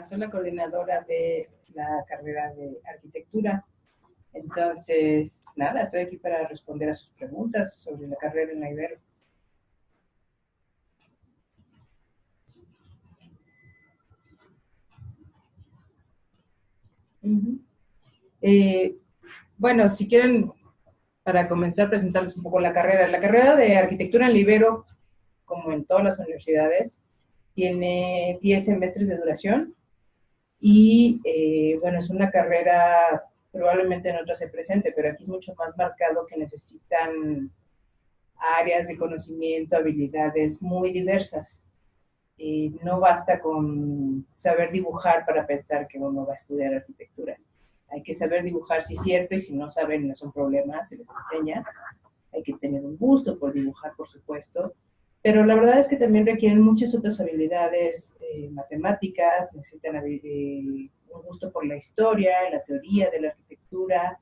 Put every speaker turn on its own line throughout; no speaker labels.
Soy la coordinadora de la carrera de arquitectura. Entonces, nada, estoy aquí para responder a sus preguntas sobre la carrera en la Ibero. Uh-huh. Bueno, si quieren, para comenzar, presentarles un poco la carrera. La carrera de arquitectura en la Ibero, como en todas las universidades, tiene 10 semestres de duración y, bueno, es una carrera, probablemente en otras se presente, pero aquí es mucho más marcado que necesitan áreas de conocimiento, habilidades muy diversas. No basta con saber dibujar para pensar que uno va a estudiar arquitectura. Hay que saber dibujar, sí es cierto, y si no saben, no es un problema, se les enseña. Hay que tener un gusto por dibujar, por supuesto, pero la verdad es que también requieren muchas otras habilidades matemáticas, necesitan un gusto por la historia, la teoría de la arquitectura,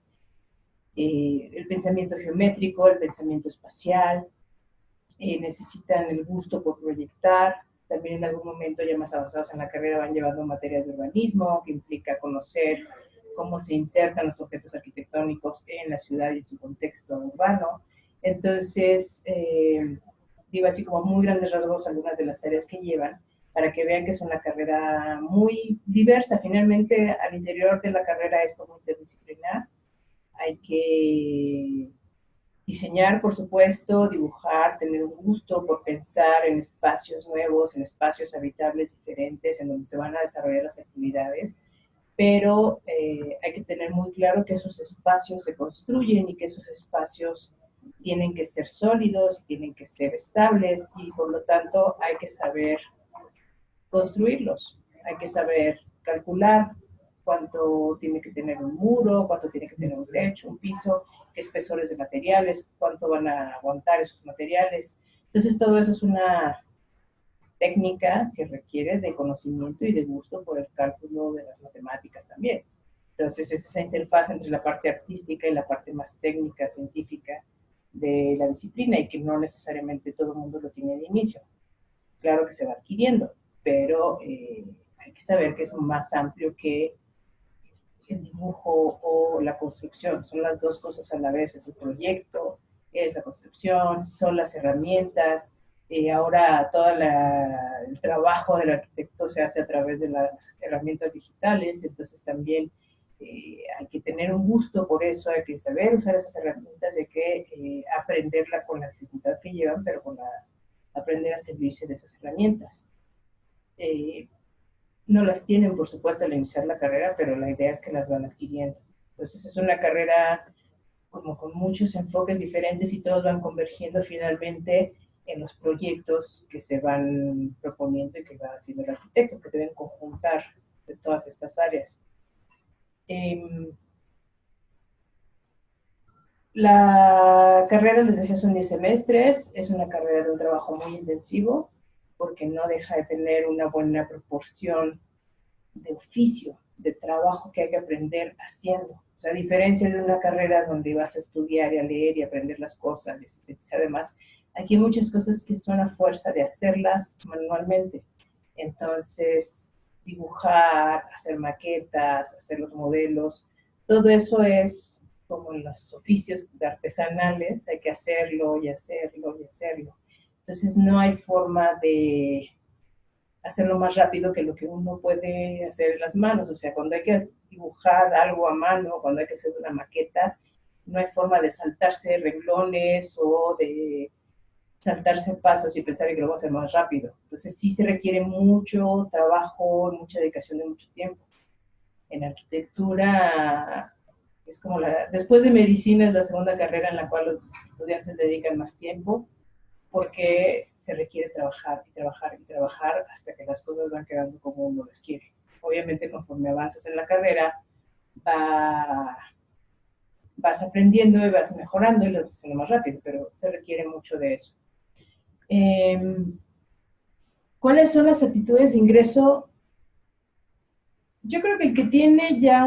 el pensamiento geométrico, el pensamiento espacial, necesitan el gusto por proyectar. También en algún momento ya más avanzados en la carrera van llevando materias de urbanismo, que implica conocer cómo se insertan los objetos arquitectónicos en la ciudad y en su contexto urbano. Entonces, digo así como muy grandes rasgos algunas de las áreas que llevan, para que vean que es una carrera muy diversa. Finalmente, al interior de la carrera es como interdisciplinar. Hay que diseñar, por supuesto, dibujar, tener un gusto por pensar en espacios nuevos, en espacios habitables diferentes, en donde se van a desarrollar las actividades, pero hay que tener muy claro que esos espacios se construyen y que esos espacios tienen que ser sólidos, tienen que ser estables y por lo tanto hay que saber construirlos, hay que saber calcular cuánto tiene que tener un muro, cuánto tiene que tener un techo, un piso, qué espesores de materiales, cuánto van a aguantar esos materiales. Entonces todo eso es una técnica que requiere de conocimiento y de gusto por el cálculo de las matemáticas también. Entonces es esa interfaz entre la parte artística y la parte más técnica, científica de la disciplina y que no necesariamente todo el mundo lo tiene de inicio. Claro que se va adquiriendo, pero hay que saber que es más amplio que el dibujo o la construcción. Son las dos cosas a la vez, es el proyecto, es la construcción, son las herramientas. Ahora todo el trabajo del arquitecto se hace a través de las herramientas digitales, entonces también hay que tener un gusto por eso, hay que saber usar esas herramientas, hay que aprenderla con la dificultad que llevan, pero aprender a servirse de esas herramientas. No las tienen, por supuesto, al iniciar la carrera, pero la idea es que las van adquiriendo. Entonces es una carrera como con muchos enfoques diferentes y todos van convergiendo finalmente en los proyectos que se van proponiendo y que va haciendo el arquitecto, que deben conjuntar de todas estas áreas. La carrera, les decía, son 10 semestres, es una carrera de un trabajo muy intensivo, porque no deja de tener una buena proporción de oficio, de trabajo que hay que aprender haciendo. O sea, a diferencia de una carrera donde vas a estudiar y a leer y aprender las cosas y sintetizar además, aquí hay muchas cosas que son a fuerza de hacerlas manualmente. Entonces, dibujar, hacer maquetas, hacer los modelos, todo eso es como en los oficios artesanales, hay que hacerlo y hacerlo y hacerlo. Entonces, no hay forma de hacerlo más rápido que lo que uno puede hacer en las manos. O sea, cuando hay que dibujar algo a mano, cuando hay que hacer una maqueta, no hay forma de saltarse renglones o de saltarse pasos y pensar que lo va a hacer más rápido. Entonces sí se requiere mucho trabajo, mucha dedicación de mucho tiempo. En arquitectura es como después de medicina es la segunda carrera en la cual los estudiantes dedican más tiempo, porque se requiere trabajar y trabajar y trabajar hasta que las cosas van quedando como uno las quiere. Obviamente, conforme avanzas en la carrera, vas aprendiendo y vas mejorando y lo vas haciendo más rápido, pero se requiere mucho de eso. ¿Cuáles son las actitudes de ingreso? Yo creo que el que tiene ya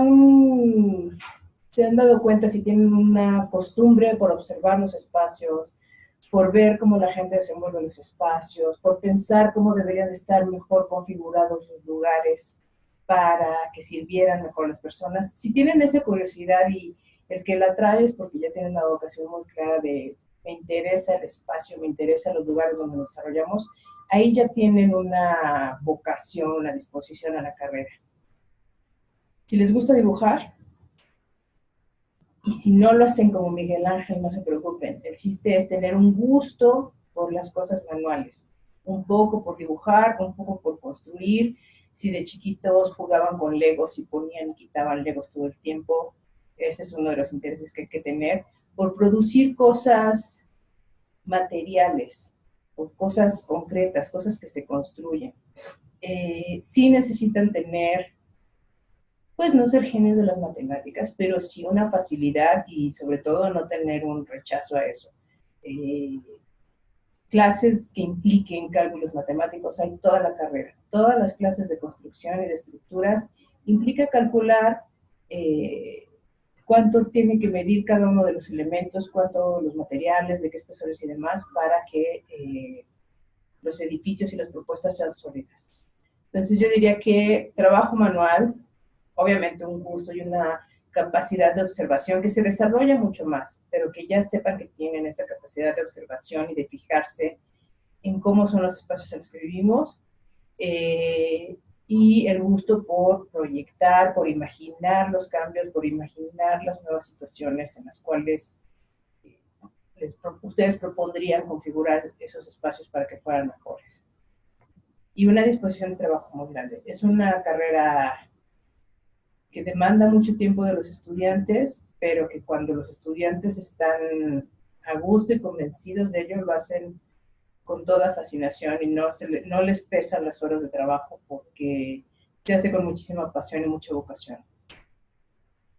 se han dado cuenta si tienen una costumbre por observar los espacios, por ver cómo la gente desenvuelve los espacios, por pensar cómo deberían estar mejor configurados los lugares. para que sirvieran mejor a las personas. Si tienen esa curiosidad y el que la trae es porque ya tienen una vocación muy clara de me interesa el espacio, me interesan los lugares donde nos desarrollamos, ahí ya tienen una vocación, una disposición a la carrera. Si les gusta dibujar, y si no lo hacen como Miguel Ángel, no se preocupen. El chiste es tener un gusto por las cosas manuales. Un poco por dibujar, un poco por construir. Si de chiquitos jugaban con legos y ponían y quitaban legos todo el tiempo, ese es uno de los intereses que hay que tener. Por producir cosas materiales, por cosas concretas, cosas que se construyen. Sí necesitan tener pues no ser genios de las matemáticas, pero sí una facilidad y sobre todo no tener un rechazo a eso. Eh, Clases que impliquen cálculos matemáticos hay toda la carrera. Todas las clases de construcción y de estructuras implica calcular cuánto tiene que medir cada uno de los elementos, cuánto los materiales, de qué espesores y demás, para que los edificios y las propuestas sean sólidas. Entonces yo diría que trabajo manual, obviamente un gusto y una capacidad de observación que se desarrolla mucho más, pero que ya sepan que tienen esa capacidad de observación y de fijarse en cómo son los espacios en los que vivimos, y el gusto por proyectar, por imaginar los cambios, por imaginar las nuevas situaciones en las cuales ustedes propondrían configurar esos espacios para que fueran mejores. Y una disposición de trabajo muy grande. Es una carrera que demanda mucho tiempo de los estudiantes, pero que cuando los estudiantes están a gusto y convencidos de ello, lo hacen con toda fascinación y no les pesan las horas de trabajo porque se hace con muchísima pasión y mucha vocación.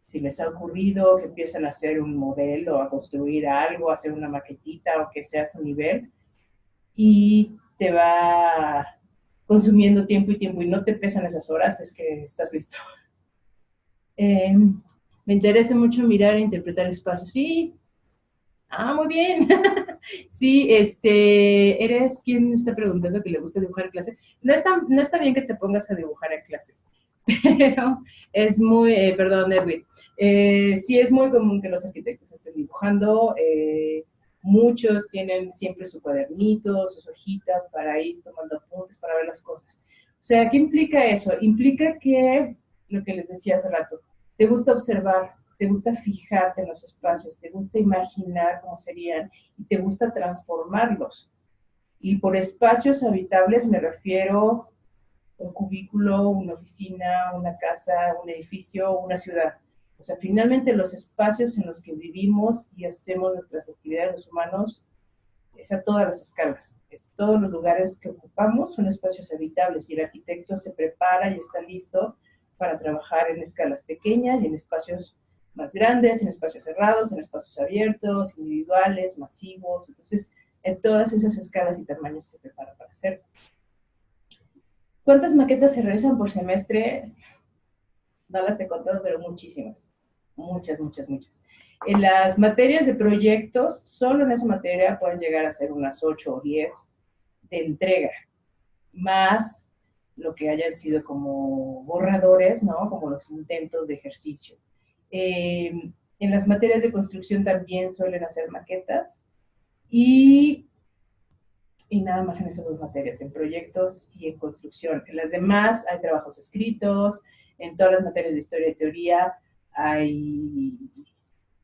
Si les ha ocurrido que empiezan a hacer un modelo, a construir algo, a hacer una maquetita o que sea su nivel, y te va consumiendo tiempo y no te pesan esas horas, es que estás listo. Me interesa mucho mirar e interpretar espacios. Sí. Ah, muy bien. Sí, eres quien está preguntando que le gusta dibujar en clase. No está bien que te pongas a dibujar en clase, pero es muy, perdón, Edwin, sí es muy común que los arquitectos estén dibujando. Muchos tienen siempre su cuadernito, sus hojitas para ir tomando apuntes, para ver las cosas. O sea, ¿qué implica eso? Implica que, lo que les decía hace rato, te gusta observar, te gusta fijarte en los espacios, te gusta imaginar cómo serían y te gusta transformarlos. Y por espacios habitables me refiero a un cubículo, una oficina, una casa, un edificio, una ciudad. O sea, finalmente los espacios en los que vivimos y hacemos nuestras actividades los humanos es a todas las escalas. Es todos los lugares que ocupamos son espacios habitables y el arquitecto se prepara y está listo para trabajar en escalas pequeñas y en espacios más grandes, en espacios cerrados, en espacios abiertos, individuales, masivos. Entonces, en todas esas escalas y tamaños se prepara para hacerlo. ¿Cuántas maquetas se realizan por semestre? No las he contado, pero muchísimas. Muchas, muchas, muchas. En las materias de proyectos, solo en esa materia pueden llegar a ser unas 8 o 10 de entrega, más lo que hayan sido como borradores, ¿no? Como los intentos de ejercicio. En las materias de construcción también suelen hacer maquetas y nada más en esas dos materias, en proyectos y en construcción. En las demás hay trabajos escritos, en todas las materias de historia y teoría hay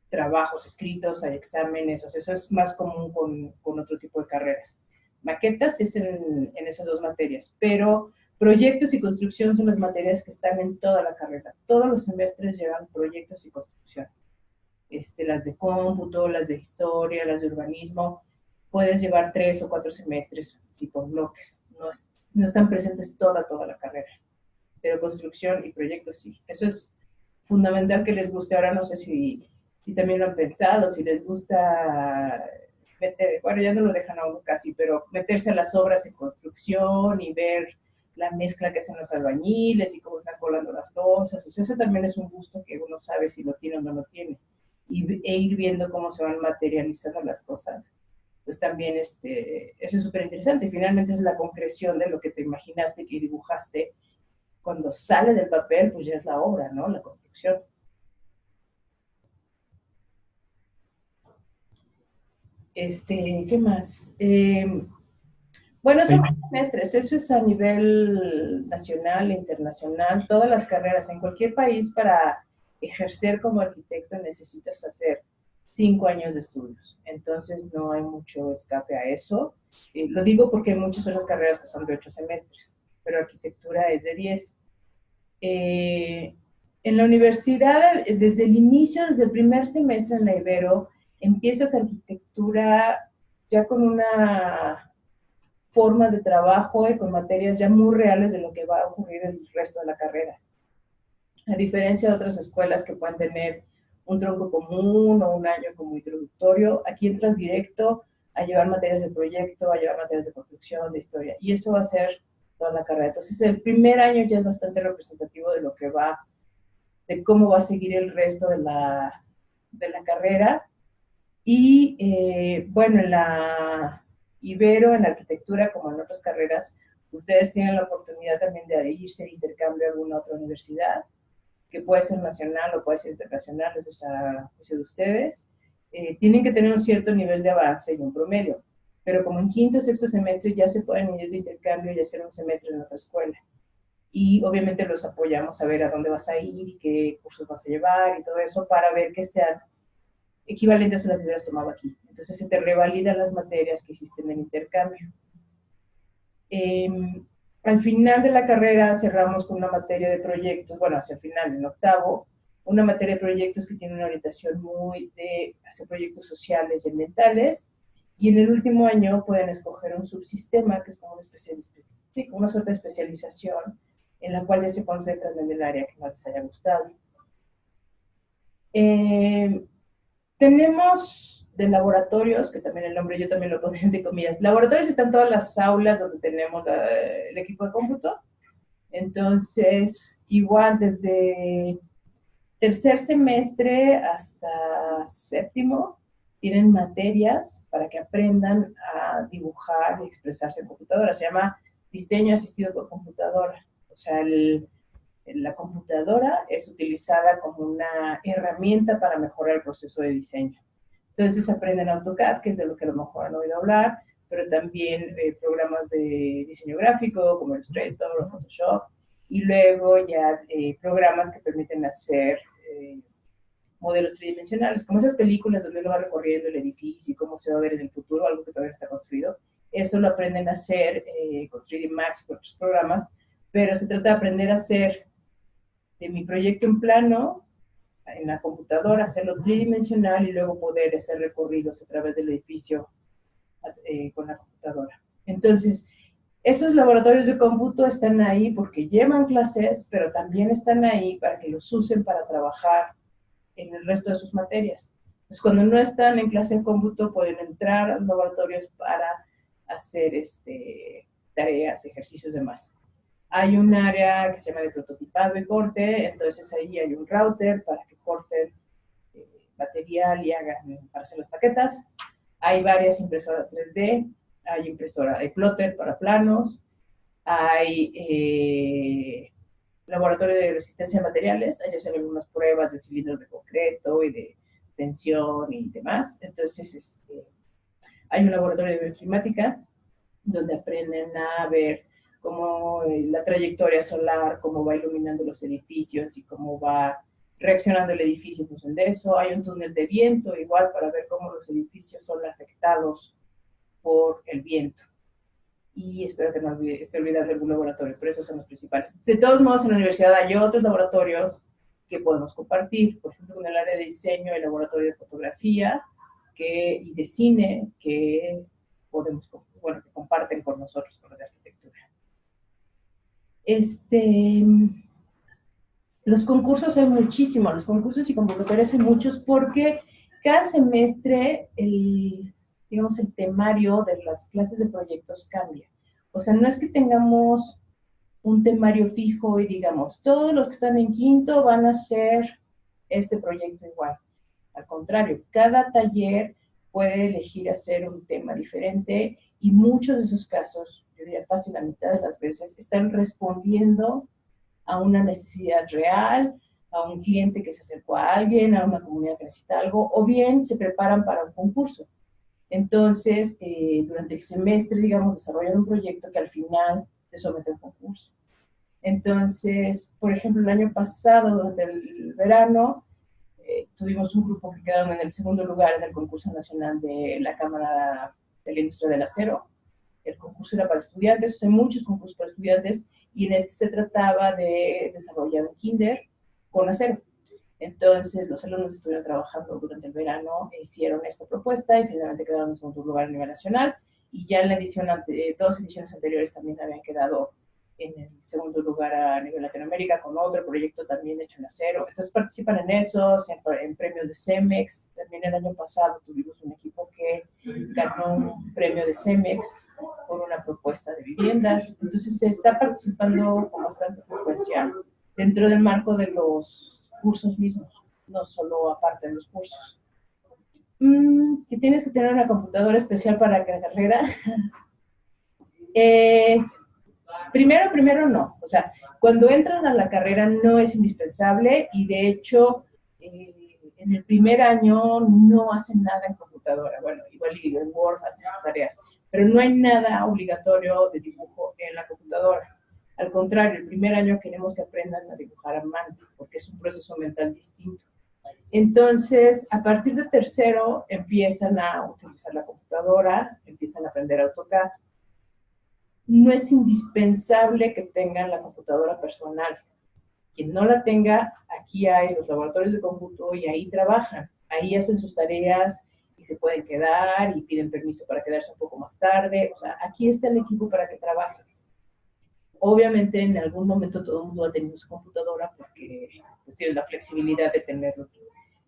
trabajos escritos, hay exámenes, o sea, eso es más común con otro tipo de carreras. Maquetas es en esas dos materias, pero proyectos y construcción son las materias que están en toda la carrera. Todos los semestres llevan proyectos y construcción. Las de cómputo, las de historia, las de urbanismo, puedes llevar 3 o 4 semestres, sí, por bloques. No están presentes toda la carrera, pero construcción y proyectos sí. Eso es fundamental que les guste. Ahora no sé si también lo han pensado, si les gusta bueno, ya no lo dejan a uno casi, pero meterse a las obras en construcción y ver la mezcla que hacen los albañiles y cómo están colando las losas. O sea, eso también es un gusto que uno sabe si lo tiene o no lo tiene. E ir viendo cómo se van materializando las cosas. Pues también eso es súper interesante. Finalmente es la concreción de lo que te imaginaste, que dibujaste cuando sale del papel, pues ya es la obra, ¿no? La construcción. ¿Qué más? Bueno, son 3 semestres, eso es a nivel nacional, internacional, todas las carreras. En cualquier país para ejercer como arquitecto necesitas hacer 5 años de estudios, entonces no hay mucho escape a eso. Lo digo porque hay muchas otras carreras que son de 8 semestres, pero arquitectura es de 10. En la universidad, desde el inicio, desde el primer semestre en la Ibero, empiezas arquitectura ya con una forma de trabajo y con materias ya muy reales de lo que va a ocurrir el resto de la carrera. A diferencia de otras escuelas que pueden tener un tronco común o un año como introductorio, aquí entras directo a llevar materias de proyecto, a llevar materias de construcción, de historia, y eso va a ser toda la carrera. Entonces, el primer año ya es bastante representativo de lo que va, de cómo va a seguir el resto de la carrera. Y bueno, en la Ibero, en la arquitectura, como en otras carreras, ustedes tienen la oportunidad también de irse de intercambio a alguna otra universidad, que puede ser nacional o puede ser internacional, eso es a juicio de ustedes. Tienen que tener un cierto nivel de avance y un promedio, pero como en quinto o sexto semestre ya se pueden ir de intercambio y hacer un semestre en otra escuela. Y obviamente los apoyamos a ver a dónde vas a ir y qué cursos vas a llevar y todo eso para ver que sean equivalentes a las que hubieras tomado aquí. Entonces se te revalidan las materias que hiciste en el intercambio. Eh, Al final de la carrera cerramos con una materia de proyectos, bueno, hacia el final, en octavo, una materia de proyectos que tiene una orientación muy de hacer proyectos sociales y ambientales, y en el último año pueden escoger un subsistema, que es como una, sí, como una suerte de especialización, en la cual ya se concentran en el área que más les haya gustado. Tenemos de laboratorios, que también el nombre yo también lo pongo entre comillas. Laboratorios están todas las aulas donde tenemos el equipo de cómputo. Entonces, igual desde tercer semestre hasta séptimo, tienen materias para que aprendan a dibujar y expresarse en computadora. Se llama diseño asistido por computadora. O sea, la computadora es utilizada como una herramienta para mejorar el proceso de diseño. Entonces aprenden AutoCAD, que es de lo que a lo mejor han oído hablar, pero también programas de diseño gráfico como Illustrator o Photoshop, y luego ya programas que permiten hacer modelos tridimensionales, como esas películas donde uno va recorriendo el edificio y cómo se va a ver en el futuro, algo que todavía está construido. Eso lo aprenden a hacer con 3D Max y con otros programas, pero se trata de aprender a hacer de mi proyecto en plano en la computadora, hacerlo tridimensional y luego poder hacer recorridos a través del edificio con la computadora. Entonces, esos laboratorios de cómputo están ahí porque llevan clases, pero también están ahí para que los usen para trabajar en el resto de sus materias. Entonces, cuando no están en clase de cómputo, pueden entrar a los laboratorios para hacer tareas, ejercicios y demás. Hay un área que se llama de prototipado y corte, entonces ahí hay un router para que corten material y hagan para hacer las maquetas. Hay varias impresoras 3D, hay plotter para planos, hay laboratorio de resistencia a materiales, allá hacen algunas pruebas de cilindros de concreto y de tensión y demás. Entonces, hay un laboratorio de bioclimática donde aprenden a ver cómo la trayectoria solar, cómo va iluminando los edificios y cómo va reaccionando el edificio en función de eso. Hay un túnel de viento igual para ver cómo los edificios son afectados por el viento. Y espero que no esté olvidando algún laboratorio, pero esos son los principales. De todos modos, en la universidad hay otros laboratorios que podemos compartir, por ejemplo, en el área de diseño, el laboratorio de fotografía y de cine, que podemos, bueno, que comparten con nosotros, con los de arquitectura. Los concursos hay muchísimos, los concursos y convocatorias hay muchos porque cada semestre digamos, el temario de las clases de proyectos cambia. O sea, no es que tengamos un temario fijo y digamos, todos los que están en quinto van a hacer este proyecto igual. Al contrario, cada taller puede elegir hacer un tema diferente y muchos de esos casos, yo diría casi la mitad de las veces, están respondiendo a una necesidad real, a un cliente que se acercó a alguien, a una comunidad que necesita algo, o bien se preparan para un concurso. Entonces, durante el semestre, digamos, desarrollan un proyecto que al final se somete a un concurso. Entonces, por ejemplo, el año pasado, durante el verano, tuvimos un grupo que quedaron en el segundo lugar en el concurso nacional de la Cámara de la Industria del Acero. El concurso era para estudiantes, hay muchos concursos para estudiantes, y en este se trataba de desarrollar un kinder con acero. Entonces, los alumnos estuvieron trabajando durante el verano, hicieron esta propuesta y finalmente quedaron en segundo lugar a nivel nacional. Y ya en la edición, dos ediciones anteriores también habían quedado en el segundo lugar a nivel Latinoamérica con otro proyecto también hecho en acero. Entonces participan en esos, en premios de CEMEX. También el año pasado tuvimos un equipo que ganó un premio de CEMEX por una propuesta de viviendas. Entonces se está participando con bastante frecuencia dentro del marco de los cursos mismos, no solo aparte de los cursos. Que tienes que tener una computadora especial para cada carrera. Primero no. O sea, cuando entran a la carrera no es indispensable y de hecho en el primer año no hacen nada en computadora. Bueno, igual y en Word hacen las tareas, pero no hay nada obligatorio de dibujo en la computadora. Al contrario, el primer año queremos que aprendan a dibujar a mano, porque es un proceso mental distinto. Entonces, a partir de tercero, empiezan a utilizar la computadora, empiezan a aprender AutoCAD. No es indispensable que tengan la computadora personal. Quien no la tenga, aquí hay los laboratorios de cómputo y ahí trabajan. Ahí hacen sus tareas y se pueden quedar y piden permiso para quedarse un poco más tarde. O sea, aquí está el equipo para que trabajen. Obviamente, en algún momento todo el mundo ha tenido su computadora porque pues, tiene la flexibilidad de tenerlo.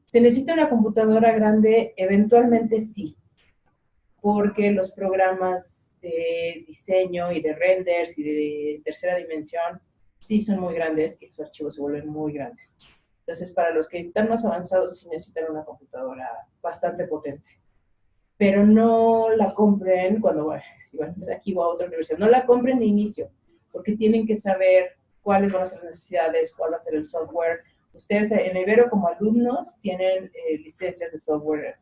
¿Se necesita una computadora grande? Eventualmente sí, porque los programas de diseño y de renders y de tercera dimensión sí son muy grandes y los archivos se vuelven muy grandes. Entonces, para los que están más avanzados, sí necesitan una computadora bastante potente. Pero no la compren cuando, bueno, si van de aquí o a otra universidad, no la compren de inicio, porque tienen que saber cuáles van a ser las necesidades, cuál va a ser el software. Ustedes en Ibero como alumnos tienen licencias de software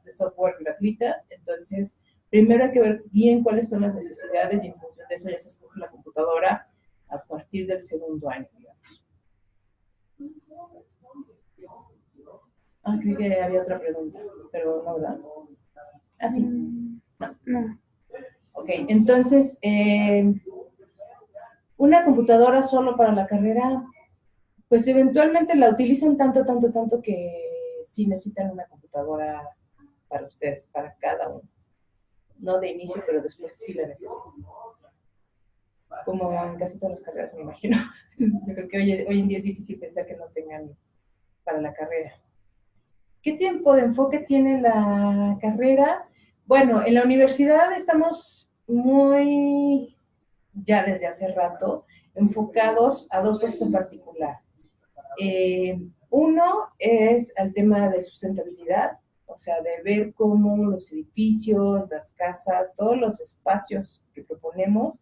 gratuitas, entonces primero hay que ver bien cuáles son las necesidades y en función de eso ya se escoge la computadora a partir del segundo año, digamos. Creí que había otra pregunta, pero no, ¿verdad? Sí. No. Ok, entonces, una computadora solo para la carrera, pues eventualmente la utilizan tanto que sí necesitan una computadora para ustedes, para cada uno. No de inicio, pero después sí la necesitan. Como en casi todas las carreras, me imagino. Yo creo que hoy en día es difícil pensar que no tengan para la carrera. ¿Qué tiempo de enfoque tiene la carrera? Bueno, en la universidad estamos ya desde hace rato, enfocados a dos cosas en particular. Uno es el tema de sustentabilidad, o sea, de ver cómo los edificios, las casas, todos los espacios que proponemos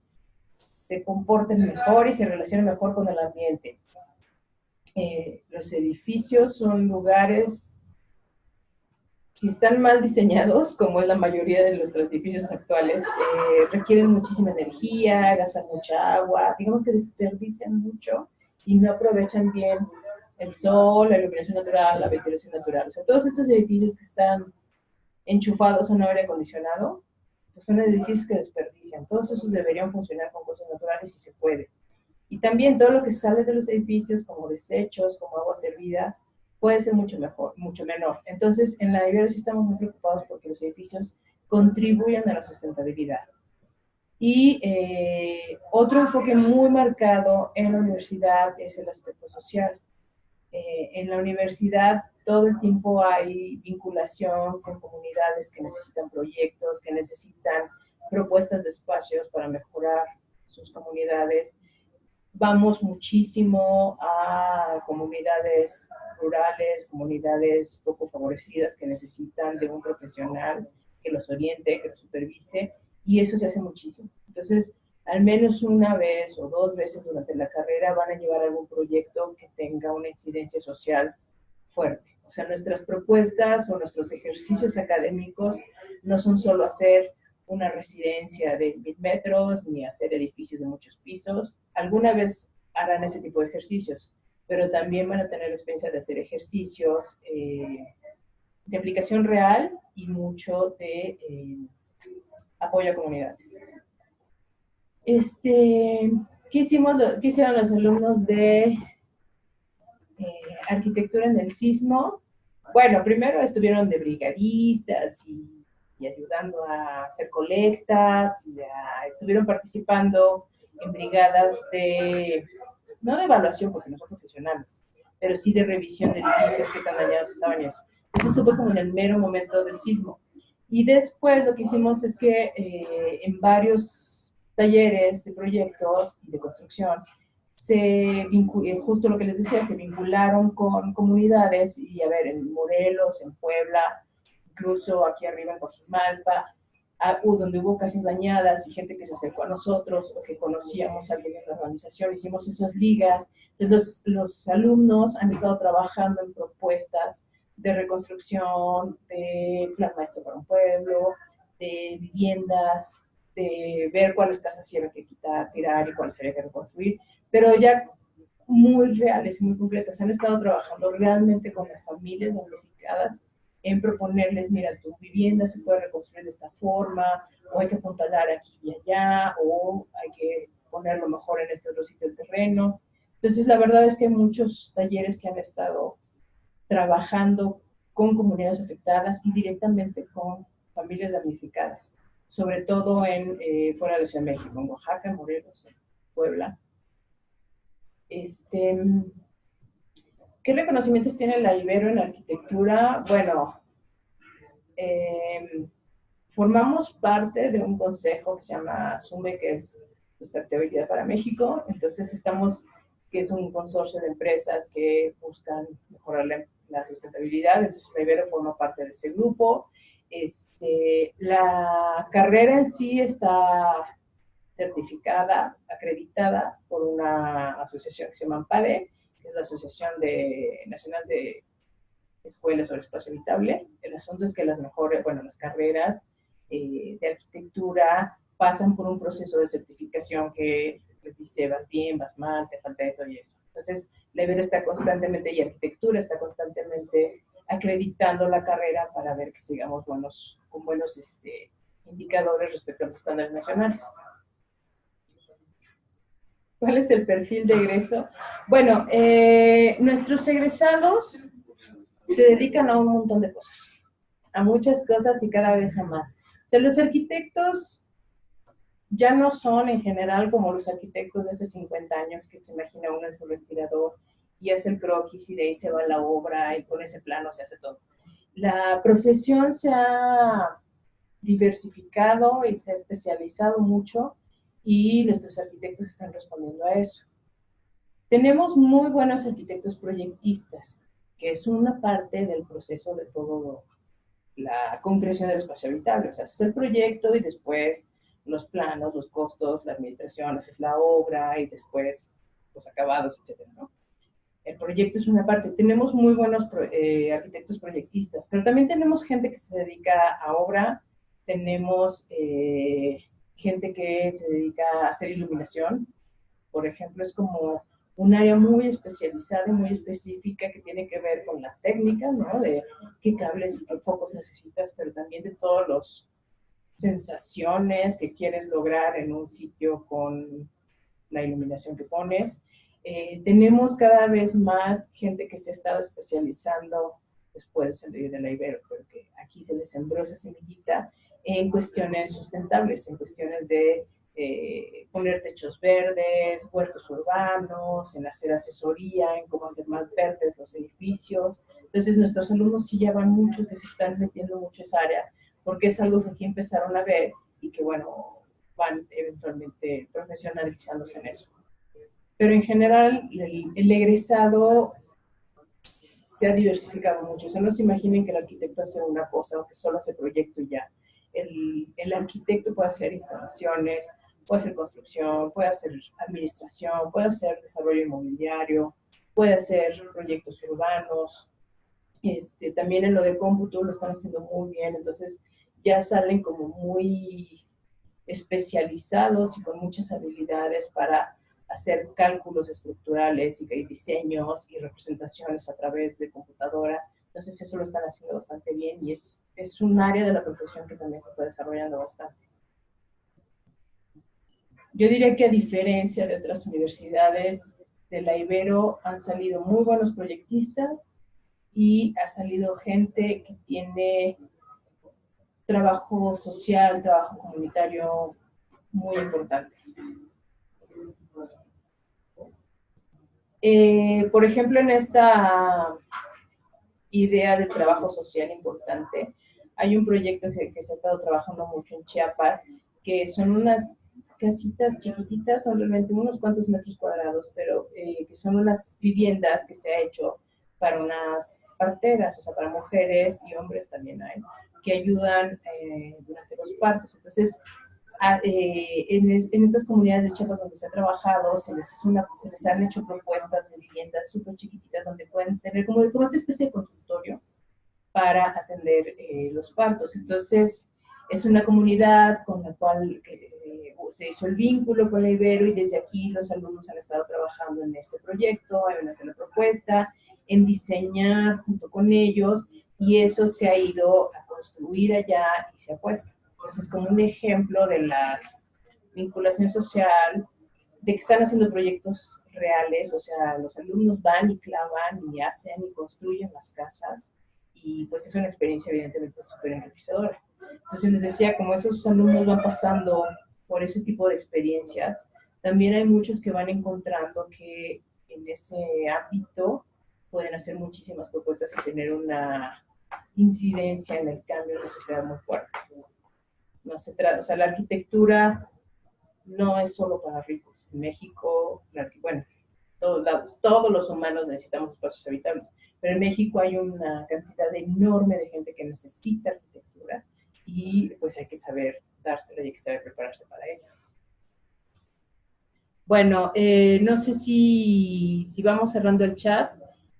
se comporten mejor y se relacionen mejor con el ambiente. Los edificios son lugares, si están mal diseñados, como es la mayoría de nuestros edificios actuales, requieren muchísima energía, gastan mucha agua, digamos que desperdician mucho y no aprovechan bien el sol, la iluminación natural, la ventilación natural. O sea, todos estos edificios que están enchufados a un aire acondicionado, pues son edificios que desperdician. Todos esos deberían funcionar con cosas naturales si se puede. Y también todo lo que sale de los edificios, como desechos, como aguas hervidas, puede ser mucho menor. Entonces, en la Ibero sí estamos muy preocupados porque los edificios contribuyan a la sustentabilidad. Y otro enfoque muy marcado en la universidad es el aspecto social. En la universidad todo el tiempo hay vinculación con comunidades que necesitan proyectos, que necesitan propuestas de espacios para mejorar sus comunidades. Vamos muchísimo a comunidades rurales, comunidades poco favorecidas que necesitan de un profesional que los oriente, que los supervise, y eso se hace muchísimo. Entonces, al menos una vez o dos veces durante la carrera van a llevar algún proyecto que tenga una incidencia social fuerte. O sea, nuestras propuestas o nuestros ejercicios académicos no son solo hacer una residencia de 1000 metros ni hacer edificios de muchos pisos. Alguna vez harán ese tipo de ejercicios, pero también van a tener la experiencia de hacer ejercicios de aplicación real y mucho de apoyo a comunidades. ¿Qué hicieron los alumnos de arquitectura en el sismo? Bueno, primero estuvieron de brigadistas y ayudando a hacer colectas, estuvieron participando en brigadas no de evaluación porque no son profesionales, pero sí de revisión de edificios, qué tan dañados estaban y eso. Eso fue como en el mero momento del sismo. Y después lo que hicimos es que en varios talleres de proyectos y de construcción, justo lo que les decía, se vincularon con comunidades y a ver, en Morelos, en Puebla, incluso aquí arriba en Coajimalpa, donde hubo casas dañadas y gente que se acercó a nosotros o que conocíamos a alguien en la organización, hicimos esas ligas. Entonces los alumnos han estado trabajando en propuestas de reconstrucción, de plan maestro para un pueblo, de viviendas, de ver cuáles casas se iban que quitar, tirar y cuáles había que reconstruir, pero ya muy reales y muy concretas. Han estado trabajando realmente con las familias damnificadas en proponerles, mira, tu vivienda se puede reconstruir de esta forma, o hay que apuntalar aquí y allá, o hay que ponerlo mejor en este otro sitio del terreno. Entonces, la verdad es que hay muchos talleres que han estado trabajando con comunidades afectadas y directamente con familias damnificadas, sobre todo fuera de la Ciudad de México, en Oaxaca, en Morelos, en Puebla. ¿Qué reconocimientos tiene la Ibero en arquitectura? Bueno, formamos parte de un consejo que se llama SUME, que es Sustentabilidad para México. Entonces que es un consorcio de empresas que buscan mejorar la sustentabilidad. Entonces la Ibero forma parte de ese grupo. La carrera en sí está certificada, acreditada por una asociación que se llama AMPADE, que es la Asociación Nacional de Escuelas sobre Espacio Habitable. El asunto es que las carreras de arquitectura pasan por un proceso de certificación que les dice, vas bien, vas mal, te falta eso y eso. Entonces, la Ibero está constantemente, y arquitectura está constantemente acreditando la carrera para ver que sigamos con buenos indicadores respecto a los estándares nacionales. ¿Cuál es el perfil de egreso? Bueno, nuestros egresados se dedican a un montón de cosas, a muchas cosas y cada vez a más. O sea, los arquitectos ya no son en general como los arquitectos de hace 50 años que se imagina uno en su respirador y hace el croquis y de ahí se va la obra y con ese plano se hace todo. La profesión se ha diversificado y se ha especializado mucho y nuestros arquitectos están respondiendo a eso. Tenemos muy buenos arquitectos proyectistas, que es una parte del proceso de todo la concreción del espacio habitable. O sea, haces el proyecto y después los planos, los costos, la administración, haces la obra y después los acabados, etcétera, ¿no? El proyecto es una parte. Tenemos muy buenos arquitectos proyectistas, pero también tenemos gente que se dedica a obra, tenemos gente que se dedica a hacer iluminación. Por ejemplo, es como un área muy especializada y muy específica que tiene que ver con la técnica, ¿no? De qué cables y qué focos necesitas, pero también de todas las sensaciones que quieres lograr en un sitio con la iluminación que pones. Tenemos cada vez más gente que se ha estado especializando después de la Ibero, porque aquí se les sembró esa semillita en cuestiones sustentables, en cuestiones de poner techos verdes, huertos urbanos, en hacer asesoría, en cómo hacer más verdes los edificios. Entonces nuestros alumnos sí ya van mucho, que se están metiendo mucho esa área, porque es algo que aquí empezaron a ver y que bueno, van eventualmente profesionalizándose en eso. Pero en general el egresado se ha diversificado mucho. O sea, no se imaginen que el arquitecto hace una cosa o que solo hace proyecto y ya. El arquitecto puede hacer instalaciones, puede ser construcción, puede ser administración, puede ser desarrollo inmobiliario, puede ser proyectos urbanos. También en lo de cómputo lo están haciendo muy bien, entonces ya salen como muy especializados y con muchas habilidades para hacer cálculos estructurales y diseños y representaciones a través de computadora. Entonces eso lo están haciendo bastante bien y es un área de la profesión que también se está desarrollando bastante. Yo diría que a diferencia de otras universidades de la Ibero han salido muy buenos proyectistas y ha salido gente que tiene trabajo social, trabajo comunitario muy importante. Por ejemplo, en esta idea de trabajo social importante, hay un proyecto que se ha estado trabajando mucho en Chiapas, que son unas casitas chiquititas, son realmente unos cuantos metros cuadrados, pero que son unas viviendas que se ha hecho para unas parteras, o sea, para mujeres y hombres también hay, que ayudan durante los partos. Entonces, en estas comunidades de Chiapas donde se ha trabajado, se les han hecho propuestas de viviendas súper chiquititas donde pueden tener como esta especie de consultorio para atender los partos. Entonces, es una comunidad con la cual se hizo el vínculo con la Ibero y desde aquí los alumnos han estado trabajando en ese proyecto, en hacer la propuesta, en diseñar junto con ellos y eso se ha ido a construir allá y se ha puesto. Entonces, como un ejemplo de la vinculación social, de que están haciendo proyectos reales, o sea, los alumnos van y clavan y hacen y construyen las casas y pues es una experiencia evidentemente súper enriquecedora. Entonces les decía, como esos alumnos van pasando por ese tipo de experiencias, también hay muchos que van encontrando que en ese ámbito pueden hacer muchísimas propuestas y tener una incidencia en el cambio de la sociedad muy fuerte. No se trata, o sea, la arquitectura no es solo para ricos. En México, bueno, todos lados, todos los humanos necesitamos espacios habitables, pero en México hay una cantidad enorme de gente que necesita arquitectura y pues hay que saber dársela y hay que saber prepararse para ello. Bueno, no sé si vamos cerrando el chat.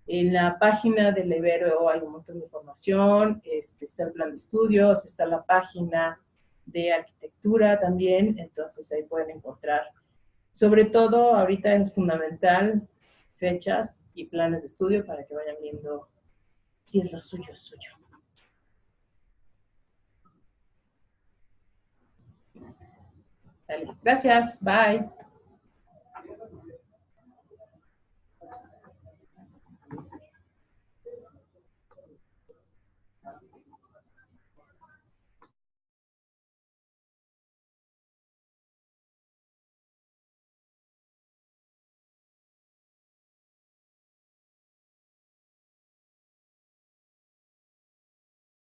En la página del Ibero hay un montón de información, está el plan de estudios, está la página de arquitectura también, entonces ahí pueden encontrar. Sobre todo, ahorita es fundamental fechas y planes de estudio para que vayan viendo si es lo suyo, es suyo. Dale. Gracias, bye.